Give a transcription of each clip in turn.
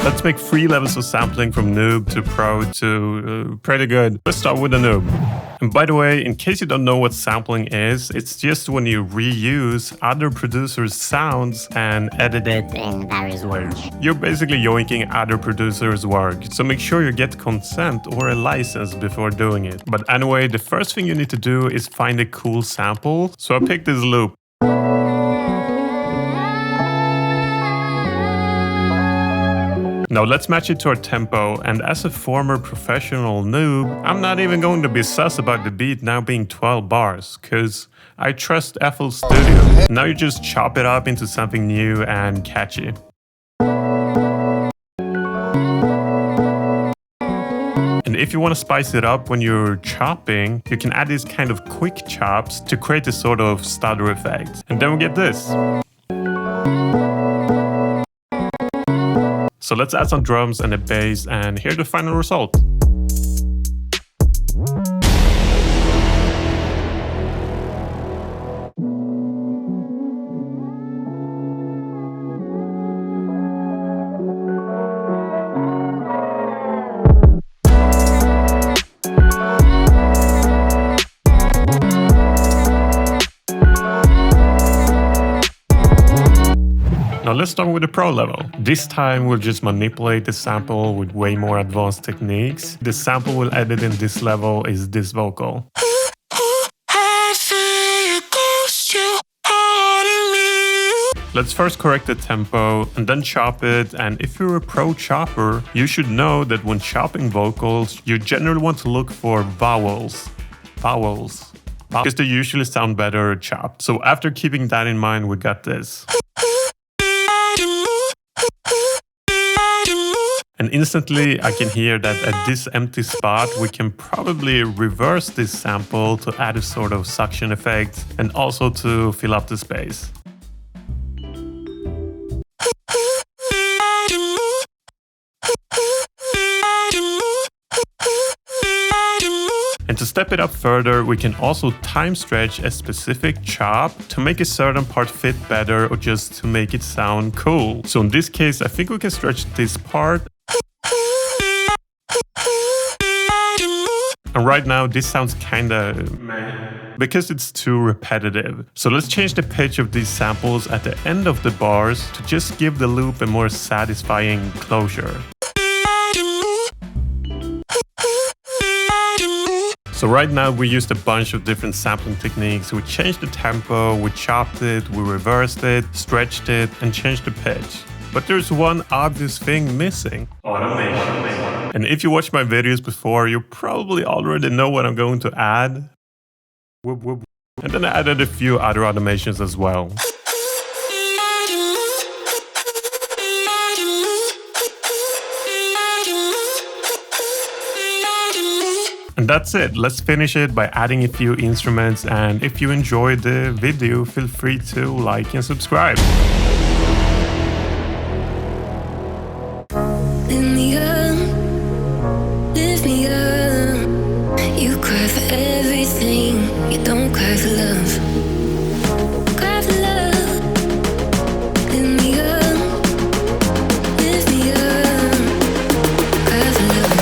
Let's make 3 levels of sampling from noob to pro to pretty good. Let's start with the noob. And by the way, in case you don't know what sampling is, it's just when you reuse other producers' sounds and edit it in various words. You're basically yoinking other producers' work, so make sure you get consent or a license before doing it. But anyway, the first thing you need to do is find a cool sample. So I picked this loop. Now let's match it to our tempo, and as a former professional noob, I'm not even going to be sus about the beat now being 12 bars, cause I trust FL Studio. Now you just chop it up into something new and catchy. And if you want to spice it up when you're chopping, you can add these kind of quick chops to create this sort of stutter effect. And then we get this. So let's add some drums and a bass, and here's the final result. Now let's start with the pro level. This time we'll just manipulate the sample with way more advanced techniques. The sample we'll edit in this level is this vocal. Let's first correct the tempo and then chop it, and if you're a pro chopper, you should know that when chopping vocals, you generally want to look for vowels. Because they usually sound better chopped. So after keeping that in mind, we got this. And instantly I can hear that at this empty spot we can probably reverse this sample to add a sort of suction effect and also to fill up the space. And to step it up further, we can also time stretch a specific chop to make a certain part fit better or just to make it sound cool. So in this case, I think we can stretch this part. And right now, this sounds kinda meh because it's too repetitive. So let's change the pitch of these samples at the end of the bars to just give the loop a more satisfying closure. So right now we used a bunch of different sampling techniques. We changed the tempo, we chopped it, we reversed it, stretched it, and changed the pitch. But there's one obvious thing missing. Automation. And if you watched my videos before, you probably already know what I'm going to add. Whoop, whoop. And then I added a few other automations as well. And that's it. Let's finish it by adding a few instruments, and if you enjoyed the video, feel free to like and subscribe. Lift me up. You cry for everything, you don't cry for love. Cry for love. Lift me up. Lift me up. Cry for love.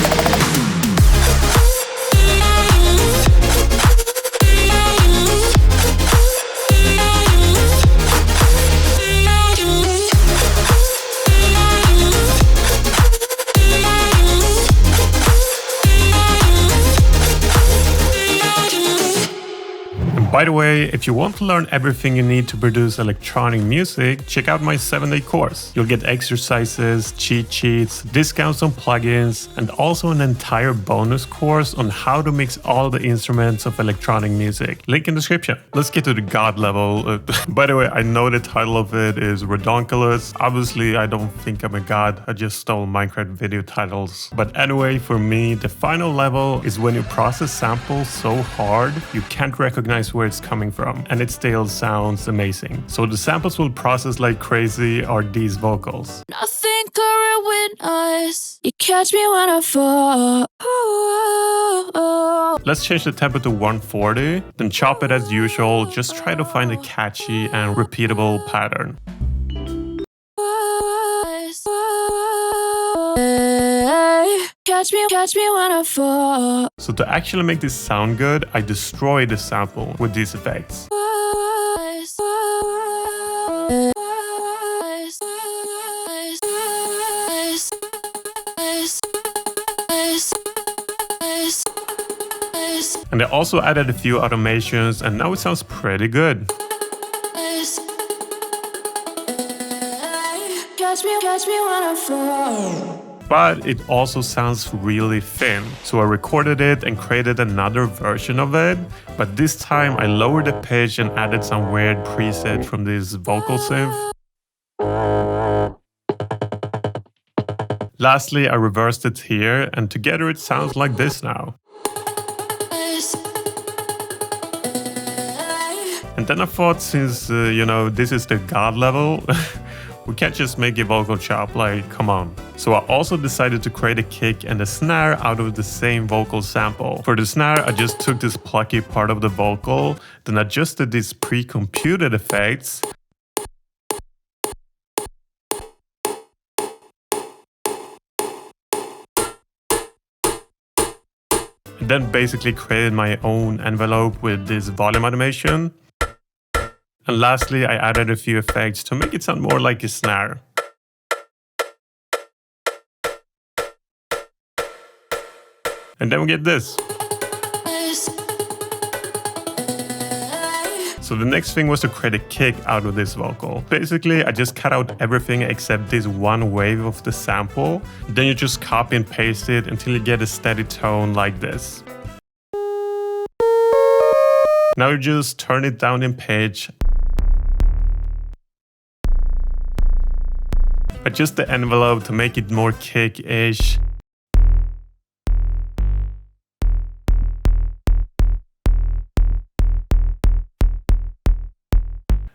By the way, if you want to learn everything you need to produce electronic music, check out my 7-day course. You'll get exercises, cheat sheets, discounts on plugins, and also an entire bonus course on how to mix all the instruments of electronic music. Link in description. Let's get to the god level. By the way, I know the title of it is redonkulous. Obviously, I don't think I'm a god. I just stole Minecraft video titles. But anyway, for me, the final level is when you process samples so hard, you can't recognize where it's coming from, and it still sounds amazing. So the samples will process like crazy are these vocals. Nothing could ruin us. You catch me when I fall. Let's change the tempo to 140, then chop it as usual. Just try to find a catchy and repeatable pattern. Catch me when I fall. So to actually make this sound good, I destroy the sample with these effects. And I also added a few automations, and now it sounds pretty good. Catch me when I fall. But it also sounds really thin. So I recorded it and created another version of it. But this time I lowered the pitch and added some weird preset from this vocal synth. Lastly, I reversed it here, and together it sounds like this now. And then I thought, since, this is the God level, we can't just make a vocal chop, like, come on. So I also decided to create a kick and a snare out of the same vocal sample. For the snare, I just took this plucky part of the vocal, then adjusted these pre-computed effects. And then basically created my own envelope with this volume automation. And lastly, I added a few effects to make it sound more like a snare. And then we get this. So the next thing was to create a kick out of this vocal. Basically, I just cut out everything except this one wave of the sample. Then you just copy and paste it until you get a steady tone like this. Now you just turn it down in pitch. Adjust the envelope to make it more kick-ish.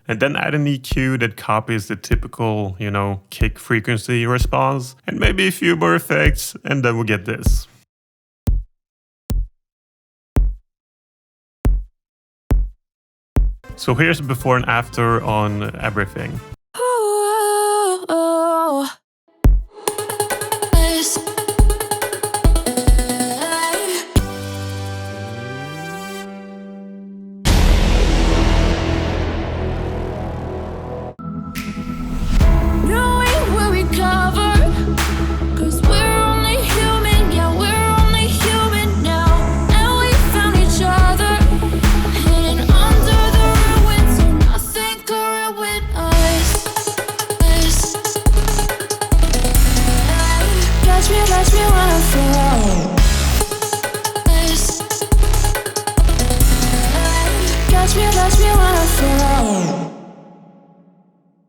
And then add an EQ that copies the typical, kick frequency response. And maybe a few more effects, and then we'll get this. So here's before and after on everything. Catch me when I fall. Catch me when I fall.